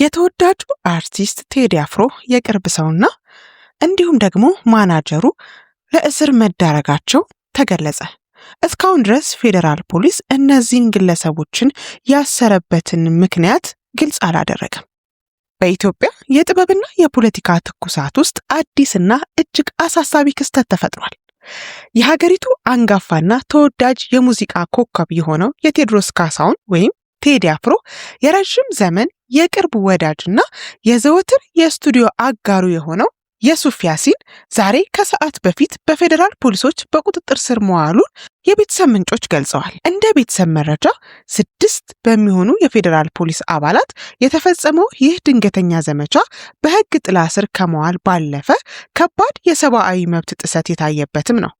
የተወዳጁ አርቲስት ቴዲ አፍሮ የቅርብ ሰውና እንዲሁም ደግሞ ማናጀሩ ለእስር መዳረጋቸው ተገለጸ። እስካሁን ድረስ ፌዴራል ፖሊስ እነዚህን ግለሰቦችን ያሰረበትን ምክንያት ግልጽ አላደረገም። በኢትዮጵያ የጥበብና የፖለቲካ ትኩሳት ውስጥ አዲስና እጅግ አሳሳቢ ክስተት ተፈጥሯል። የሀገሪቱ አንጋፋና ተወዳጅ የሙዚቃ ኮከብ የሆነው የቴዎድሮስ ካሳሁን ወይም ቴዲ አፍሮ የረጅም ዘመን የቅርብ ወዳጅና የዘወትር የስቱዲዮ አጋሩ የሆነው የሱፍ ያሲን ዛሬ ከሰዓት በፊት በፌዴራል ፖሊሶች በቁጥጥር ስር መዋሉን የቤተሰብ ምንጮች ገልጸዋል። እንደ ቤተሰብ መረጃ 6 በሚሆኑ የፌዴራል ፖሊስ አባላት የተፈጸመው ይህ ድንገተኛ ዘመቻ በሕግ ጥላ ስር ከመዋል ባለፈ ከባድ የሰብአዊ መብት ጥሰት የታየበትም ነው።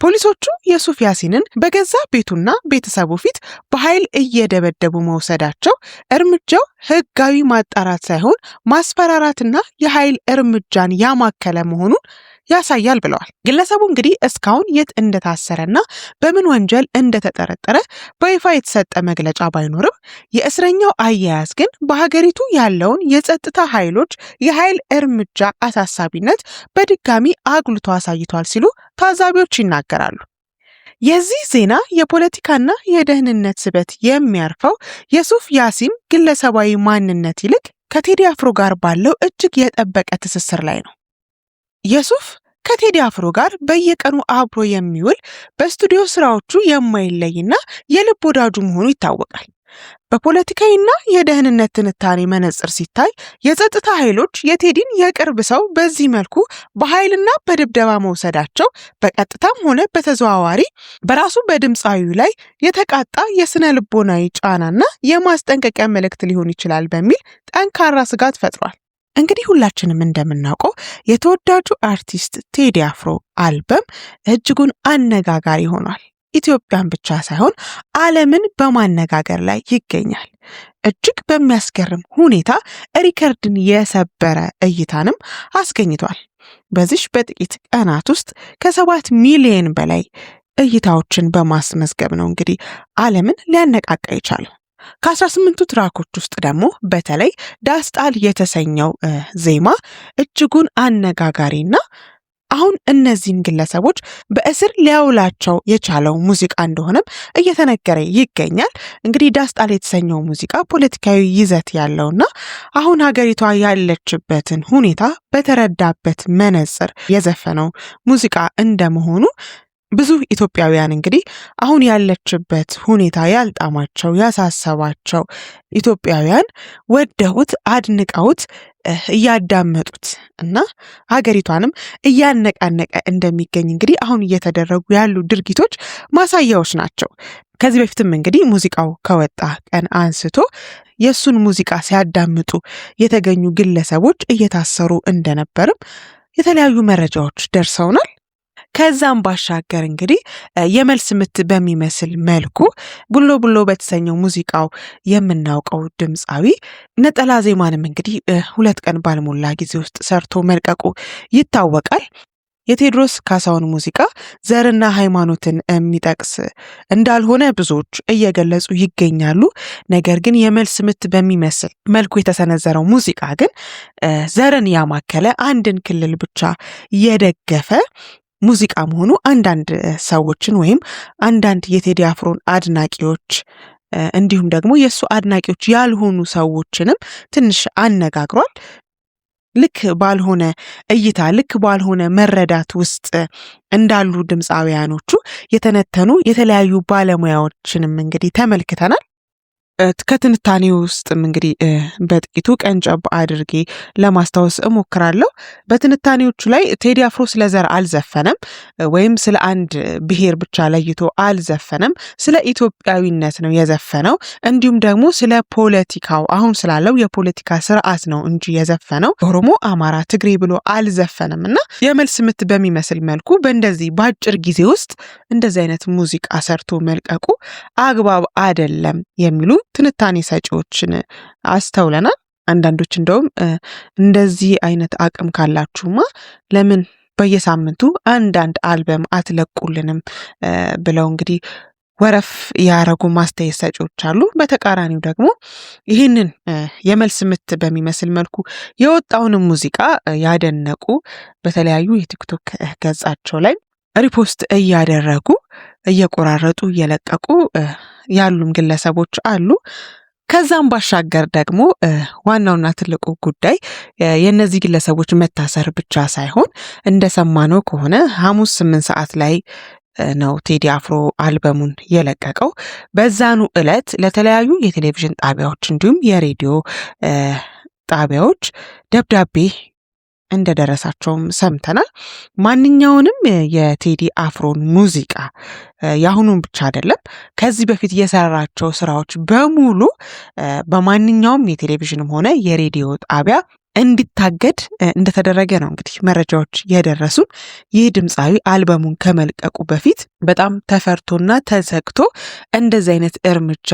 ፖሊሶቹ የሱፍ ያሲንን በገዛ ቤቱና ቤተሰቡ ፊት በኃይል እየደበደቡ መውሰዳቸው እርምጃው ሕጋዊ ማጣራት ሳይሆን ማስፈራራትና የኃይል እርምጃን ያማከለ መሆኑን ያሳያል ብለዋል። ግለሰቡ እንግዲህ እስካሁን የት እንደታሰረና በምን ወንጀል እንደተጠረጠረ በይፋ የተሰጠ መግለጫ ባይኖርም የእስረኛው አያያዝ ግን በሀገሪቱ ያለውን የጸጥታ ኃይሎች የኃይል እርምጃ አሳሳቢነት በድጋሚ አጉልቶ አሳይቷል ሲሉ ታዛቢዎች ይናገራሉ። የዚህ ዜና የፖለቲካና የደህንነት ስበት የሚያርፈው የሱፍ ያሲን ግለሰባዊ ማንነት ይልቅ ከቴዲ አፍሮ ጋር ባለው እጅግ የጠበቀ ትስስር ላይ ነው። የሱፍ ከቴዲ አፍሮ ጋር በየቀኑ አብሮ የሚውል በስቱዲዮ ስራዎቹ የማይለይና የልብ ወዳጁ መሆኑ ይታወቃል። በፖለቲካዊና የደህንነት ትንታኔ መነጽር ሲታይ የጸጥታ ኃይሎች የቴዲን የቅርብ ሰው በዚህ መልኩ በኃይልና በድብደባ መውሰዳቸው በቀጥታም ሆነ በተዘዋዋሪ በራሱ በድምፃዊው ላይ የተቃጣ የስነ ልቦናዊ ጫናና የማስጠንቀቂያ መልእክት ሊሆን ይችላል በሚል ጠንካራ ስጋት ፈጥሯል። እንግዲህ ሁላችንም እንደምናውቀው የተወዳጁ አርቲስት ቴዲ አፍሮ አልበም እጅጉን አነጋጋሪ ሆኗል። ኢትዮጵያን ብቻ ሳይሆን ዓለምን በማነጋገር ላይ ይገኛል። እጅግ በሚያስገርም ሁኔታ ሪከርድን የሰበረ እይታንም አስገኝቷል። በዚህ በጥቂት ቀናት ውስጥ ከ7 ሚሊዮን በላይ እይታዎችን በማስመዝገብ ነው እንግዲህ ዓለምን ሊያነቃቃ የቻለው። ከ18ቱ ትራኮች ውስጥ ደግሞ በተለይ ዳስጣል የተሰኘው ዜማ እጅጉን አነጋጋሪና አሁን እነዚህን ግለሰቦች በእስር ሊያውላቸው የቻለው ሙዚቃ እንደሆነም እየተነገረ ይገኛል። እንግዲህ ዳስጣል የተሰኘው ሙዚቃ ፖለቲካዊ ይዘት ያለውና አሁን ሀገሪቷ ያለችበትን ሁኔታ በተረዳበት መነጽር የዘፈነው ሙዚቃ እንደመሆኑ ብዙ ኢትዮጵያውያን እንግዲህ አሁን ያለችበት ሁኔታ ያልጣማቸው ያሳሰባቸው ኢትዮጵያውያን ወደውት አድንቀውት እያዳመጡት እና ሀገሪቷንም እያነቃነቀ እንደሚገኝ እንግዲህ አሁን እየተደረጉ ያሉ ድርጊቶች ማሳያዎች ናቸው። ከዚህ በፊትም እንግዲህ ሙዚቃው ከወጣ ቀን አንስቶ የሱን ሙዚቃ ሲያዳምጡ የተገኙ ግለሰቦች እየታሰሩ እንደነበርም የተለያዩ መረጃዎች ደርሰውናል። ከዛም ባሻገር እንግዲህ የመልስ ምት በሚመስል መልኩ ቡሎ ቡሎ በተሰኘው ሙዚቃው የምናውቀው ድምፃዊ ነጠላ ዜማንም እንግዲህ 2 ቀን ባልሞላ ጊዜ ውስጥ ሰርቶ መልቀቁ ይታወቃል። የቴዎድሮስ ካሳሁን ሙዚቃ ዘርና ሃይማኖትን የሚጠቅስ እንዳልሆነ ብዙዎች እየገለጹ ይገኛሉ። ነገር ግን የመልስ ምት በሚመስል መልኩ የተሰነዘረው ሙዚቃ ግን ዘርን ያማከለ አንድን ክልል ብቻ የደገፈ ሙዚቃ መሆኑ አንዳንድ ሰዎችን ወይም አንዳንድ የቴዲ አፍሮን አድናቂዎች እንዲሁም ደግሞ የሱ አድናቂዎች ያልሆኑ ሰዎችንም ትንሽ አነጋግሯል። ልክ ባልሆነ እይታ ልክ ባልሆነ መረዳት ውስጥ እንዳሉ ድምፃውያኖቹ የተነተኑ የተለያዩ ባለሙያዎችንም እንግዲህ ተመልክተናል። ከትንታኔ ውስጥም እንግዲህ በጥቂቱ ቀንጨብ አድርጌ ለማስታወስ እሞክራለሁ። በትንታኔዎቹ ላይ ቴዲ አፍሮ ስለ ዘር አልዘፈነም ወይም ስለ አንድ ብሔር ብቻ ለይቶ አልዘፈነም። ስለ ኢትዮጵያዊነት ነው የዘፈነው። እንዲሁም ደግሞ ስለ ፖለቲካው አሁን ስላለው የፖለቲካ ስርዓት ነው እንጂ የዘፈነው ኦሮሞ፣ አማራ፣ ትግሬ ብሎ አልዘፈነም እና የመልስ ምት በሚመስል መልኩ በእንደዚህ በአጭር ጊዜ ውስጥ እንደዚህ አይነት ሙዚቃ ሰርቶ መልቀቁ አግባብ አይደለም የሚሉ ትንታኔ ሰጪዎችን አስተውለናል። አንዳንዶች እንደውም እንደዚህ አይነት አቅም ካላችሁማ ለምን በየሳምንቱ አንዳንድ አልበም አትለቁልንም ብለው እንግዲህ ወረፍ ያረጉ ማስተያየት ሰጪዎች አሉ። በተቃራኒው ደግሞ ይህንን የመልስ ምት በሚመስል መልኩ የወጣውንም ሙዚቃ ያደነቁ በተለያዩ የቲክቶክ ገጻቸው ላይ ሪፖስት እያደረጉ እየቆራረጡ እየለቀቁ ያሉም ግለሰቦች አሉ። ከዛም ባሻገር ደግሞ ዋናውና ትልቁ ጉዳይ የእነዚህ ግለሰቦች መታሰር ብቻ ሳይሆን እንደሰማነው ከሆነ ሐሙስ 8 ሰዓት ላይ ነው ቴዲ አፍሮ አልበሙን የለቀቀው። በዛኑ ዕለት ለተለያዩ የቴሌቪዥን ጣቢያዎች እንዲሁም የሬዲዮ ጣቢያዎች ደብዳቤ እንደደረሳቸውም ሰምተናል። ማንኛውንም የቴዲ አፍሮን ሙዚቃ የአሁኑን ብቻ አይደለም ከዚህ በፊት የሰራቸው ስራዎች በሙሉ በማንኛውም የቴሌቪዥንም ሆነ የሬዲዮ ጣቢያ እንዲታገድ እንደተደረገ ነው እንግዲህ መረጃዎች የደረሱን። ይህ ድምፃዊ አልበሙን ከመልቀቁ በፊት በጣም ተፈርቶና ተዘግቶ እንደዚህ አይነት እርምጃ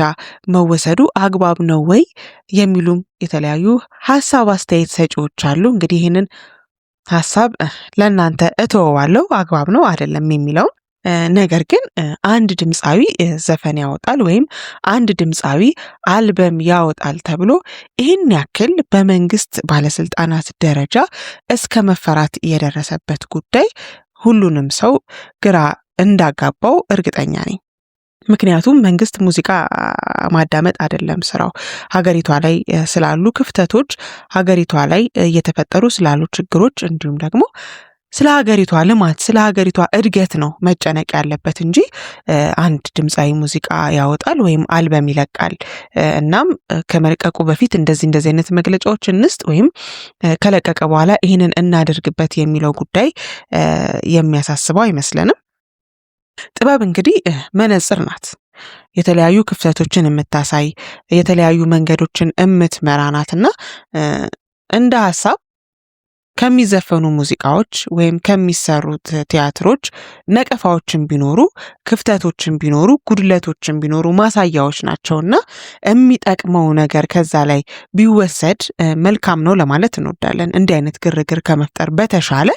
መወሰዱ አግባብ ነው ወይ የሚሉም የተለያዩ ሀሳብ አስተያየት ሰጪዎች አሉ። እንግዲህ ይህንን ሀሳብ ለእናንተ እተወዋለሁ አግባብ ነው አይደለም የሚለውን። ነገር ግን አንድ ድምፃዊ ዘፈን ያወጣል ወይም አንድ ድምፃዊ አልበም ያወጣል ተብሎ ይህን ያክል በመንግስት ባለስልጣናት ደረጃ እስከ መፈራት የደረሰበት ጉዳይ ሁሉንም ሰው ግራ እንዳጋባው እርግጠኛ ነኝ። ምክንያቱም መንግስት ሙዚቃ ማዳመጥ አይደለም ስራው። ሀገሪቷ ላይ ስላሉ ክፍተቶች፣ ሀገሪቷ ላይ እየተፈጠሩ ስላሉ ችግሮች እንዲሁም ደግሞ ስለ ሀገሪቷ ልማት፣ ስለ ሀገሪቷ እድገት ነው መጨነቅ ያለበት እንጂ አንድ ድምፃዊ ሙዚቃ ያወጣል ወይም አልበም ይለቃል እናም ከመልቀቁ በፊት እንደዚህ አይነት መግለጫዎች እንስጥ ወይም ከለቀቀ በኋላ ይህንን እናደርግበት የሚለው ጉዳይ የሚያሳስበው አይመስለንም። ጥበብ እንግዲህ መነጽር ናት። የተለያዩ ክፍተቶችን የምታሳይ የተለያዩ መንገዶችን የምትመራ ናትና እንደ ሀሳብ ከሚዘፈኑ ሙዚቃዎች ወይም ከሚሰሩት ቲያትሮች ነቀፋዎችን ቢኖሩ፣ ክፍተቶችን ቢኖሩ፣ ጉድለቶችን ቢኖሩ ማሳያዎች ናቸውና የሚጠቅመው ነገር ከዛ ላይ ቢወሰድ መልካም ነው ለማለት እንወዳለን። እንዲህ አይነት ግርግር ከመፍጠር በተሻለ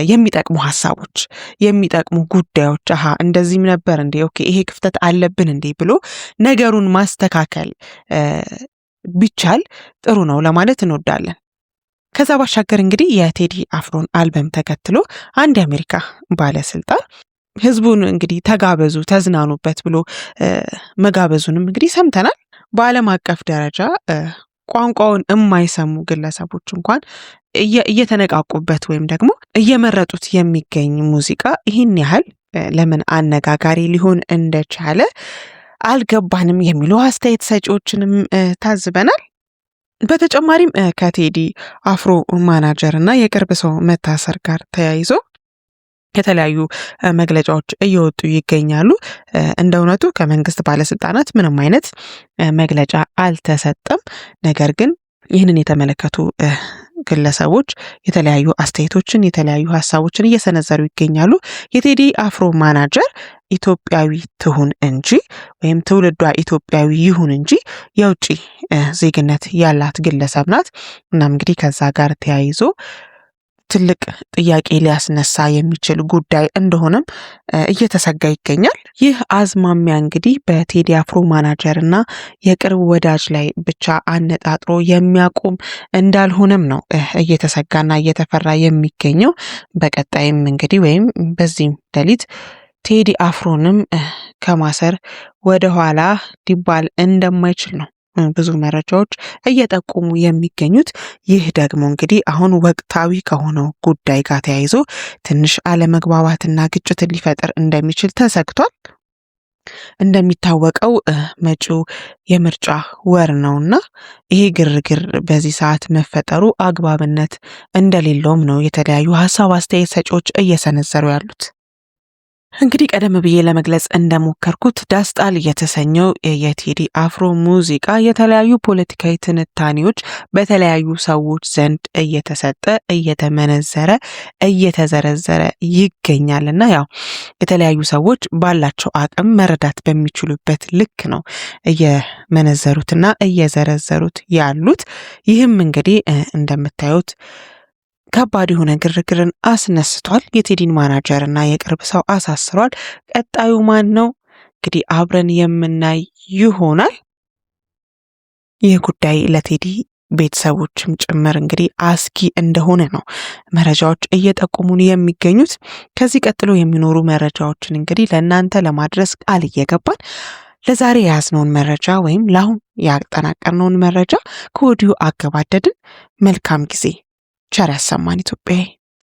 የሚጠቅሙ ሀሳቦች፣ የሚጠቅሙ ጉዳዮች እንደዚህም ነበር እንዴ፣ ኦኬ ይሄ ክፍተት አለብን እንዴ ብሎ ነገሩን ማስተካከል ቢቻል ጥሩ ነው ለማለት እንወዳለን። ከዛ ባሻገር እንግዲህ የቴዲ አፍሮን አልበም ተከትሎ አንድ የአሜሪካ ባለስልጣን ህዝቡን እንግዲህ ተጋበዙ፣ ተዝናኑበት ብሎ መጋበዙንም እንግዲህ ሰምተናል። በዓለም አቀፍ ደረጃ ቋንቋውን የማይሰሙ ግለሰቦች እንኳን እየተነቃቁበት ወይም ደግሞ እየመረጡት የሚገኝ ሙዚቃ ይህን ያህል ለምን አነጋጋሪ ሊሆን እንደቻለ አልገባንም የሚሉ አስተያየት ሰጪዎችንም ታዝበናል። በተጨማሪም ከቴዲ አፍሮ ማናጀር እና የቅርብ ሰው መታሰር ጋር ተያይዞ የተለያዩ መግለጫዎች እየወጡ ይገኛሉ። እንደ እውነቱ ከመንግስት ባለስልጣናት ምንም አይነት መግለጫ አልተሰጠም። ነገር ግን ይህንን የተመለከቱ ግለሰቦች የተለያዩ አስተያየቶችን የተለያዩ ሀሳቦችን እየሰነዘሩ ይገኛሉ። የቴዲ አፍሮ ማናጀር ኢትዮጵያዊ ትሁን እንጂ ወይም ትውልዷ ኢትዮጵያዊ ይሁን እንጂ የውጭ ዜግነት ያላት ግለሰብ ናት። እናም እንግዲህ ከዛ ጋር ተያይዞ ትልቅ ጥያቄ ሊያስነሳ የሚችል ጉዳይ እንደሆነም እየተሰጋ ይገኛል። ይህ አዝማሚያ እንግዲህ በቴዲ አፍሮ ማናጀር እና የቅርብ ወዳጅ ላይ ብቻ አነጣጥሮ የሚያቆም እንዳልሆነም ነው እየተሰጋና እየተፈራ የሚገኘው። በቀጣይም እንግዲህ ወይም በዚህም ሌሊት ቴዲ አፍሮንም ከማሰር ወደ ኋላ ሊባል እንደማይችል ነው ብዙ መረጃዎች እየጠቆሙ የሚገኙት። ይህ ደግሞ እንግዲህ አሁን ወቅታዊ ከሆነው ጉዳይ ጋር ተያይዞ ትንሽ አለመግባባትና ግጭትን ሊፈጥር እንደሚችል ተሰግቷል። እንደሚታወቀው መጪው የምርጫ ወር ነውና ይሄ ግርግር በዚህ ሰዓት መፈጠሩ አግባብነት እንደሌለውም ነው የተለያዩ ሀሳብ አስተያየት ሰጪዎች እየሰነዘሩ ያሉት። እንግዲህ ቀደም ብዬ ለመግለጽ እንደሞከርኩት ዳስጣል የተሰኘው የቴዲ አፍሮ ሙዚቃ የተለያዩ ፖለቲካዊ ትንታኔዎች በተለያዩ ሰዎች ዘንድ እየተሰጠ እየተመነዘረ እየተዘረዘረ ይገኛልና ያው የተለያዩ ሰዎች ባላቸው አቅም መረዳት በሚችሉበት ልክ ነው እየመነዘሩትና እየዘረዘሩት ያሉት። ይህም እንግዲህ እንደምታዩት ከባድ የሆነ ግርግርን አስነስቷል። የቴዲን ማናጀር እና የቅርብ ሰው አሳስሯል። ቀጣዩ ማን ነው? እንግዲህ አብረን የምናይ ይሆናል። ይህ ጉዳይ ለቴዲ ቤተሰቦችም ጭምር እንግዲህ አስጊ እንደሆነ ነው መረጃዎች እየጠቆሙን የሚገኙት። ከዚህ ቀጥሎ የሚኖሩ መረጃዎችን እንግዲህ ለእናንተ ለማድረስ ቃል እየገባን ለዛሬ የያዝነውን መረጃ ወይም ለአሁን ያጠናቀርነውን መረጃ ከወዲሁ አገባደድን። መልካም ጊዜ። ቸር ያሰማን ኢትዮጵያዊ።